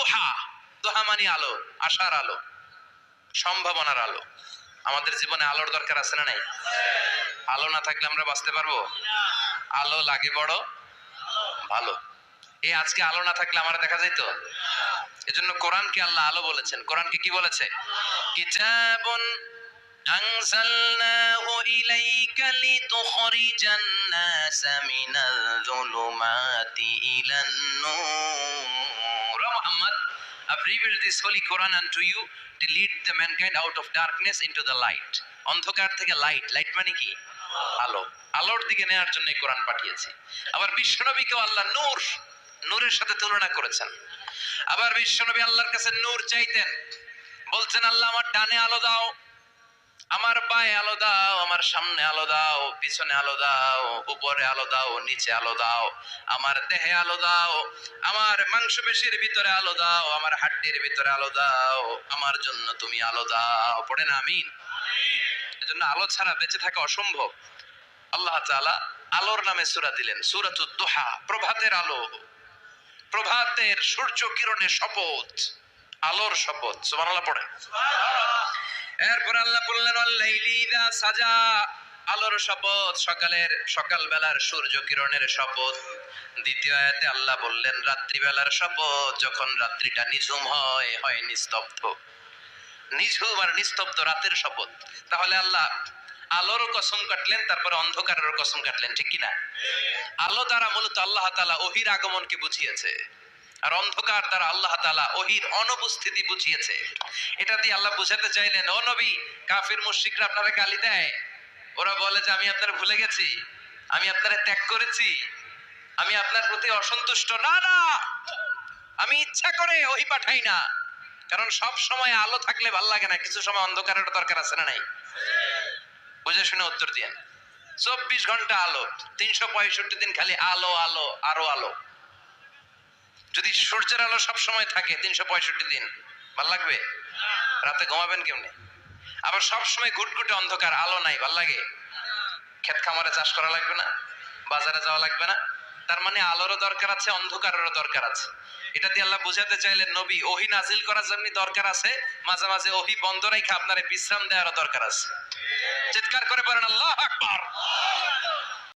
দোহা, দোহা মানে আলো, আশার আলো, সম্ভাবনার আলো। আমাদের জীবনে আলোর দরকার আছে না নাই? আলো না থাকলে আমরা বাঁচতে পারবো? আলো লাগে বড় ভালো। এই আজকে আলো না থাকলে আমার দেখা যাইতো? এজন্য কোরআনকে আল্লাহ আলো বলেছেন। কোরআনকে কি বলেছে? কিতাবুন আনজালনাহু ইলাইকা লিতুখরিজান নাসা মিনাল যুলুমাতি ইলান নূর। Muhammad, I've revealed this holy Quran unto you to lead the mankind out of darkness into the light. অন্ধকার থেকে লাইট, লাইট মানে কি? আলো। আলোর দিকে নেয়ার জন্য এই কোরআন পাঠিয়েছি। আবার বিশ্বনবীকেও আল্লাহ নূর, নূরের সাথে তুলনা করেছেন। আবার বিশ্বনবী আল্লাহর কাছে নূর চাইতেন, বলছেন আল্লাহ আমার ডানে আলো দাও, আমার বায়ে আলো দাও, আমার সামনে আলো দাও, পিছনে আলো দাও, উপরে আলো দাও, নিচে আলো দাও, আমার দেহে আলো দাও, আমার মাংসপেশির ভিতরে আলো দাও, আমার হাড্ডির ভিতরে আলো দাও, আমার জন্য তুমি আলো দাও। পড়েন আমিন। এজন্য আলো ছাড়া বেঁচে থাকা অসম্ভব। আল্লাহ তাআলা আলোর নামে সূরা দিলেন, সূরাতুদ দুহা, প্রভাতের আলো, প্রভাতের সূর্য কিরণের শপথ, আলোর শপথ। সুবহানাল্লাহ পড়েন। এরপর আল্লাহ বললেন ওয়াল্লাইলি ইযা সাজা, আলোর শপথ, সকালের সকালবেলার সূর্য কিরণের শপথ। দ্বিতীয় আয়াতে আল্লাহ বললেন রাত্রিবেলার শপথ, যখন রাত্রিটা নিঝুম হয়, হয় নিস্তব্ধ, নিঝুম আর নিস্তব্ধ রাতের শপথ। তাহলে আল্লাহ আলোরও কসম কাটলেন, তারপরে অন্ধকারেরও কসম কাটলেন, ঠিক কিনা? আলো দ্বারা মূলত আল্লাহ তাআলা ওহীর আগমনকে বুঝিয়েছে, আর অন্ধকার দ্বারা আল্লাহ তাআলা ওহীর অনুপস্থিতি বুঝিয়েছে। এটা দিয়ে আল্লাহ বুঝাতে চাইলেন, ও নবী, কাফির মুশরিকরা আপনারা গালি দেয়, ওরা বলে যে আমি আপনার ভুলে গেছি, আমি আপনারে ত্যাগ করেছি, আমি আপনার প্রতি অসন্তুষ্ট। না না, আমি ইচ্ছা করে ওহী পাঠাই না, কারণ সব সময় আলো থাকলে ভাল লাগে না, কিছু সময় অন্ধকারের দরকার আছে না নাই? বুঝে শুনে উত্তর দিয়েন। 24 ঘন্টা আলো, 365 দিন খালি আলো আলো আরো আলো। যদি সূর্যের আলো সব সময় থাকে 365 দিন, ভাল লাগবে? রাতে ঘুমাবেন কেমনে? আবার সব সময় ঘুটঘুটে অন্ধকার, আলো নাই, ভাল লাগে? ক্ষেত খামারে চাষ করা লাগবে না, বাজারে যাওয়া লাগবে না। তার মানে আলোরও দরকার আছে, অন্ধকারেরও দরকার আছে। এটা দিয়ে আল্লাহ বুঝাতে চাইলেন নবী ওহী নাজিল করার জন্য দরকার আছে, মাঝে মাঝে ওহী বন্ধ রেখে আপনারে বিশ্রাম দেওয়ারও দরকার আছে। চিৎকার করে বলেন আল্লাহু আকবার।